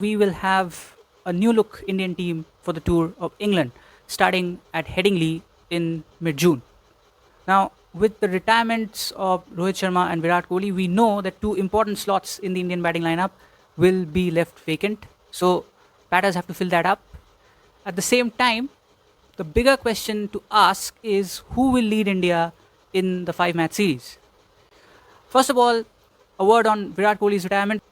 we will have a new look Indian team for the tour of England starting at Headingley in mid June. Now, with the retirements of Rohit Sharma and Virat Kohli, we know that two important slots in the Indian batting lineup will be left vacant. So, batters have to fill that up. At the same time, the bigger question to ask is who will lead India in the five-match series? First of all, a word on Virat Kohli's retirement.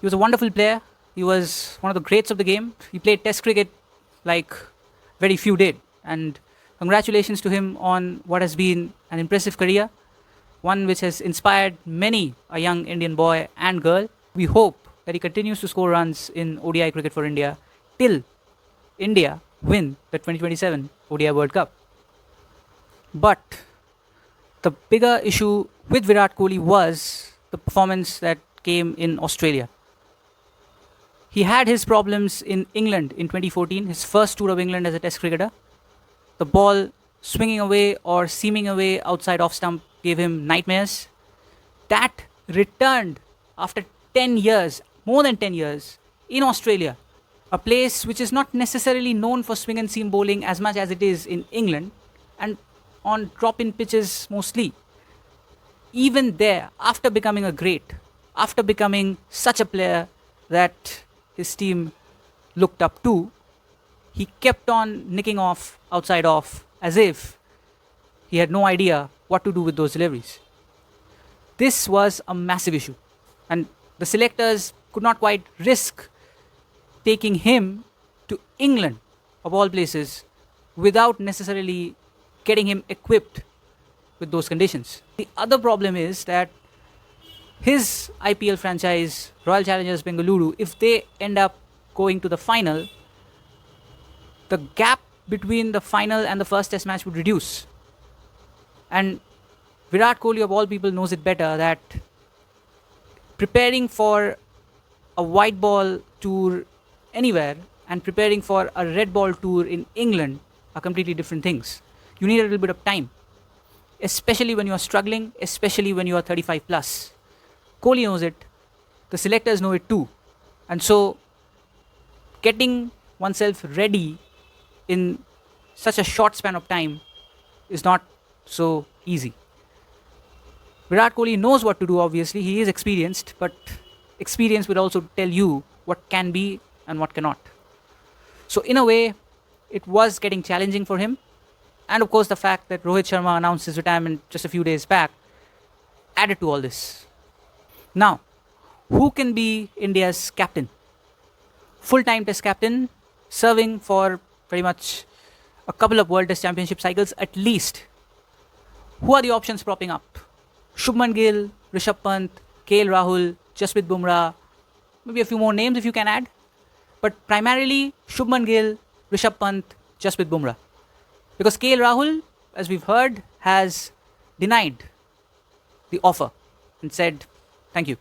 He was a wonderful player. He was one of the greats of the game. He played Test cricket like very few did. And congratulations to him on what has been an impressive career, one which has inspired many a young Indian boy and girl. We hope that he continues to score runs in ODI cricket for India till India win the 2027 ODI World Cup. But the bigger issue with Virat Kohli was the performance that came in Australia. He had his problems in England in 2014, his first tour of England as a Test cricketer. The ball swinging away or seaming away outside off stump gave him nightmares. That returned after 10 years, more than 10 years, in Australia, a place which is not necessarily known for swing and seam bowling as much as it is in England, and on drop in pitches mostly. Even there, after becoming a great, after becoming such a player that his team looked up to, he kept on nicking off outside off as if he had no idea what to do with those deliveries. This was a massive issue, and the selectors could not quite risk taking him to England, of all places, without necessarily getting him equipped with those conditions. The other problem is that his IPL franchise, Royal Challengers Bengaluru, if they end up going to the final, the gap between the final and the first test match would reduce. And Virat Kohli, of all people, knows it better that preparing for a white ball tour anywhere and preparing for a red ball tour in England are completely different things. You need a little bit of time, especially when you are struggling, especially when you are 35 plus. Kohli knows it, the selectors know it too. And so, getting oneself ready in such a short span of time is not so easy. Virat Kohli knows what to do, obviously. He is experienced, but experience will also tell you what can be and what cannot. So, in a way, it was getting challenging for him. And of course, the fact that Rohit Sharma announced his retirement just a few days back added to all this. Now, who can be India's captain? Full-time Test captain, serving for pretty much a couple of World Test Championship cycles at least. Who are the options propping up? Shubman Gill, Rishabh Pant, KL Rahul, Jasprit Bumrah, maybe a few more names if you can add. But primarily Shubman Gill, Rishabh Pant, Jasprit Bumrah. Because KL Rahul, as we've heard, has denied the offer and said, thank you.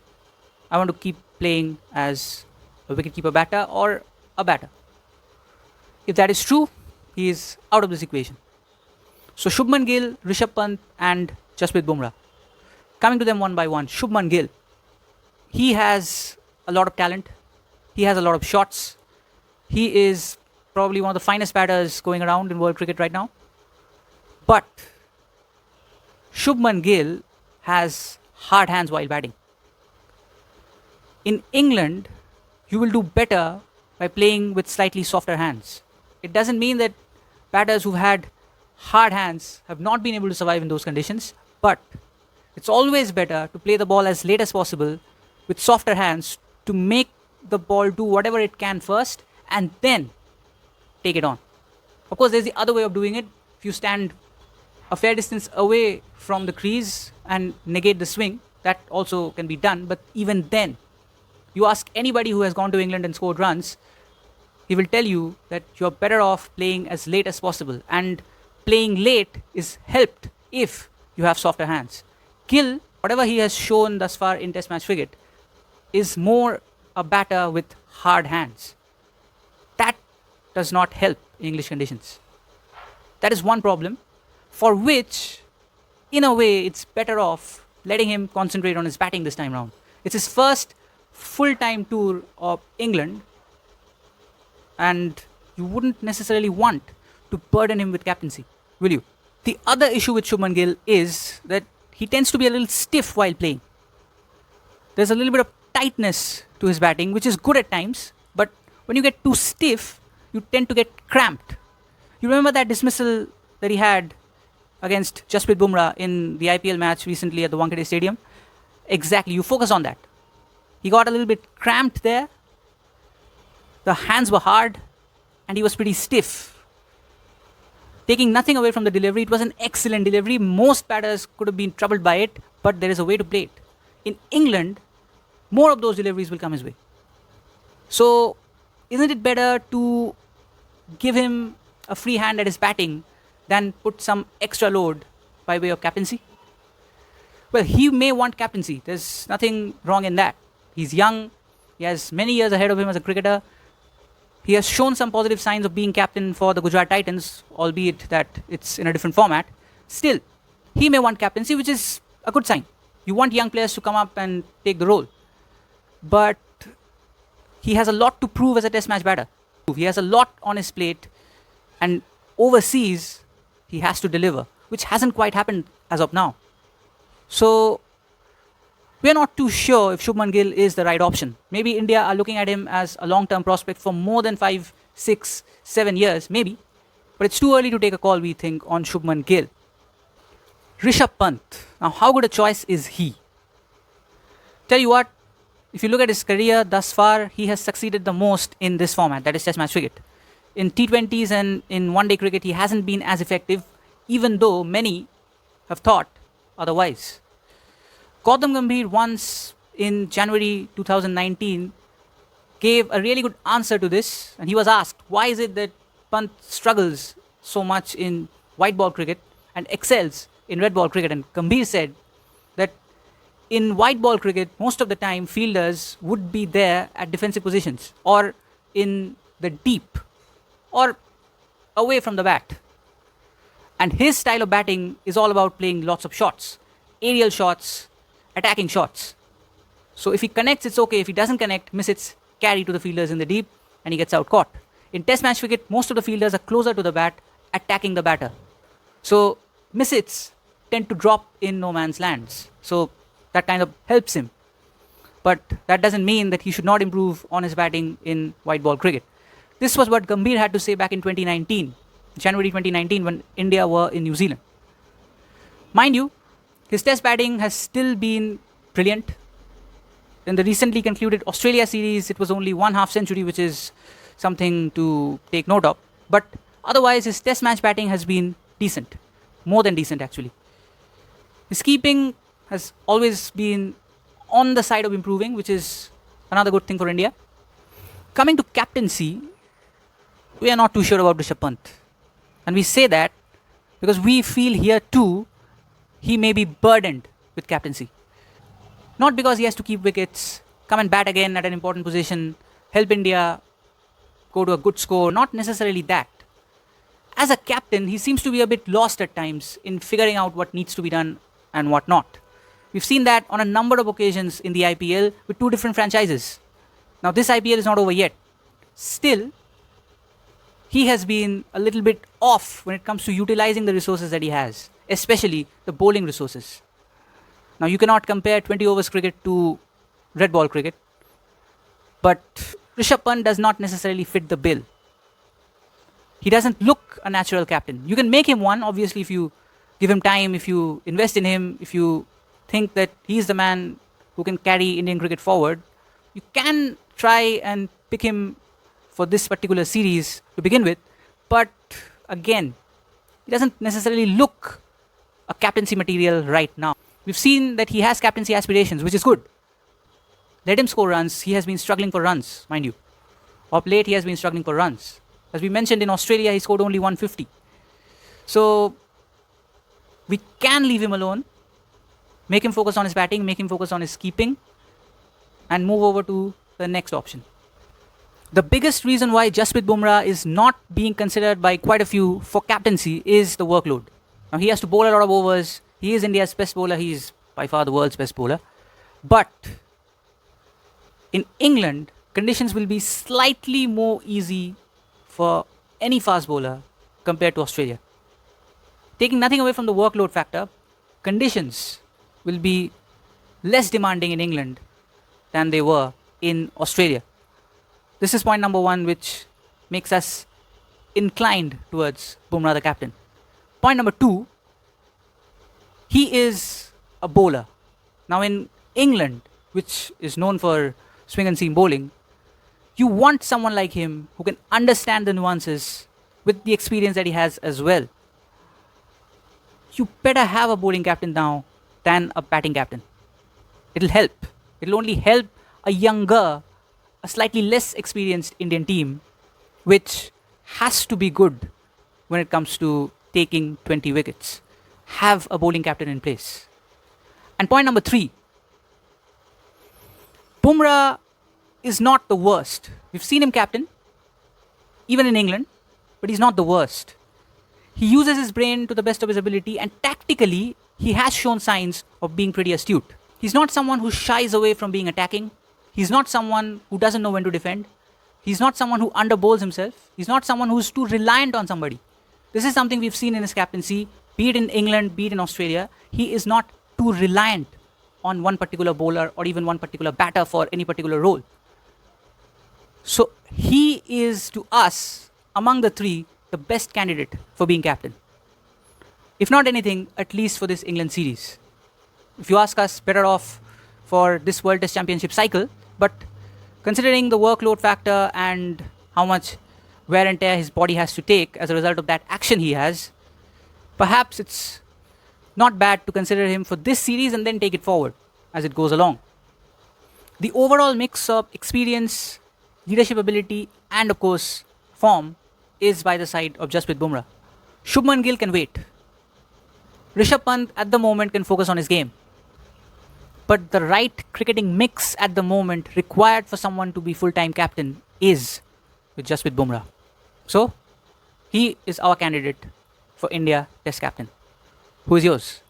I want to keep playing as a wicketkeeper batter or a batter. If that is true, he is out of this equation. So Shubman Gill, Rishabh Pant and Jasprit Bumrah. Coming to them one by one. Shubman Gill. He has a lot of talent. He has a lot of shots. He is probably one of the finest batters going around in world cricket right now. But Shubman Gill has hard hands while batting. In England, you will do better by playing with slightly softer hands. It doesn't mean that batters who've had hard hands have not been able to survive in those conditions, but it's always better to play the ball as late as possible with softer hands to make the ball do whatever it can first and then take it on. Of course, there's the other way of doing it. If you stand a fair distance away from the crease and negate the swing, that also can be done. But even then, you ask anybody who has gone to England and scored runs, he will tell you that you're better off playing as late as possible. And playing late is helped if you have softer hands. Gill, whatever he has shown thus far in Test match cricket, is more a batter with hard hands. That does not help in English conditions. That is one problem for which, in a way, it's better off letting him concentrate on his batting this time round. It's his first full-time tour of England, and you wouldn't necessarily want to burden him with captaincy, will you? The other issue with Shubman Gill is that he tends to be a little stiff while playing. There's a little bit of tightness to his batting, which is good at times, but when you get too stiff, you tend to get cramped. You remember that dismissal that he had against Jasprit Bumrah in the IPL match recently at the Wankhede Stadium? Exactly, you focus on that. He got a little bit cramped there, the hands were hard, and he was pretty stiff. Taking nothing away from the delivery, it was an excellent delivery. Most batters could have been troubled by it, but there is a way to play it. In England, more of those deliveries will come his way. So, isn't it better to give him a free hand at his batting than put some extra load by way of captaincy? Well, he may want captaincy. There's nothing wrong in that. He's young. He has many years ahead of him as a cricketer. He has shown some positive signs of being captain for the Gujarat Titans, albeit that it's in a different format. Still, he may want captaincy, which is a good sign. You want young players to come up and take the role. But he has a lot to prove as a test match batter. He has a lot on his plate, and overseas, he has to deliver, which hasn't quite happened as of now. So, we're not too sure if Shubman Gill is the right option. Maybe India are looking at him as a long-term prospect for more than 5, 6, 7 years, maybe. But it's too early to take a call, we think, on Shubman Gill. Rishabh Pant. Now, how good a choice is he? Tell you what, if you look at his career thus far, he has succeeded the most in this format, that is Test match cricket. In T20s and in one-day cricket, he hasn't been as effective, even though many have thought otherwise. Gautam Gambhir once in January 2019 gave a really good answer to this, and he was asked, why is it that Pant struggles so much in white ball cricket and excels in red ball cricket? And Gambhir said that in white ball cricket, most of the time fielders would be there at defensive positions or in the deep or away from the bat. And his style of batting is all about playing lots of shots, aerial shots, attacking shots. So if he connects, it's okay. If he doesn't connect, miss hits, carry to the fielders in the deep, and he gets out caught. In Test match cricket, most of the fielders are closer to the bat, attacking the batter. So miss hits tend to drop in no man's lands. So that kind of helps him. But that doesn't mean that he should not improve on his batting in white ball cricket. This was what Gambhir had to say back in 2019, January 2019, when India were in New Zealand. Mind you, his test batting has still been brilliant. In the recently concluded Australia series, it was only one half century, which is something to take note of. But otherwise, his test match batting has been decent. More than decent, actually. His keeping has always been on the side of improving, which is another good thing for India. Coming to captaincy, we are not too sure about Rishabh Pant. And we say that because we feel here too he may be burdened with captaincy. Not because he has to keep wickets, come and bat again at an important position, help India go to a good score, not necessarily that. As a captain, he seems to be a bit lost at times in figuring out what needs to be done and what not. We've seen that on a number of occasions in the IPL with two different franchises. Now, this IPL is not over yet. Still, he has been a little bit off when it comes to utilizing the resources that he has, especially the bowling resources. Now, you cannot compare 20 overs cricket to red ball cricket, but Rishabh Pant does not necessarily fit the bill. He doesn't look a natural captain. You can make him one, obviously, if you give him time, if you invest in him, if you think that he's the man who can carry Indian cricket forward. You can try and pick him for this particular series to begin with, but again, he doesn't necessarily look a captaincy material right now. We've seen that he has captaincy aspirations, which is good. Let him score runs. He has been struggling for runs, mind you. Of late, he has been struggling for runs. As we mentioned, in Australia, he scored only 150. So, we can leave him alone, make him focus on his batting, make him focus on his keeping, and move over to the next option. The biggest reason why Jasprit Bumrah is not being considered by quite a few for captaincy is the workload. Now, he has to bowl a lot of overs. He is India's best bowler. He is by far the world's best bowler. But in England, conditions will be slightly more easy for any fast bowler compared to Australia. Taking nothing away from the workload factor, conditions will be less demanding in England than they were in Australia. This is point number one, which makes us inclined towards Bumrah the captain. Point number two, he is a bowler. Now, in England, which is known for swing and seam bowling, you want someone like him who can understand the nuances with the experience that he has as well. You better have a bowling captain now than a batting captain. It'll help. It'll only help a younger, a slightly less experienced Indian team, which has to be good when it comes to taking 20 wickets. Have a bowling captain in place. And point number three, Bumrah is not the worst. We've seen him captain, even in England, but he's not the worst. He uses his brain to the best of his ability, and tactically, he has shown signs of being pretty astute. He's not someone who shies away from being attacking. He's not someone who doesn't know when to defend. He's not someone who underbowls himself. He's not someone who's too reliant on somebody. This is something we've seen in his captaincy, be it in England, be it in Australia. He is not too reliant on one particular bowler or even one particular batter for any particular role. So he is, to us, among the three, the best candidate for being captain. If not anything, at least for this England series. If you ask us, better off for this World Test Championship cycle, but considering the workload factor and how much wear and tear his body has to take as a result of that action he has, perhaps it's not bad to consider him for this series and then take it forward as it goes along. The overall mix of experience, leadership ability, and of course, form is by the side of Jasprit Bumrah. Shubman Gill can wait. Rishabh Pant at the moment can focus on his game. But the right cricketing mix at the moment required for someone to be full-time captain is with Jasprit Bumrah. So, he is our candidate for India Test captain. Who is yours?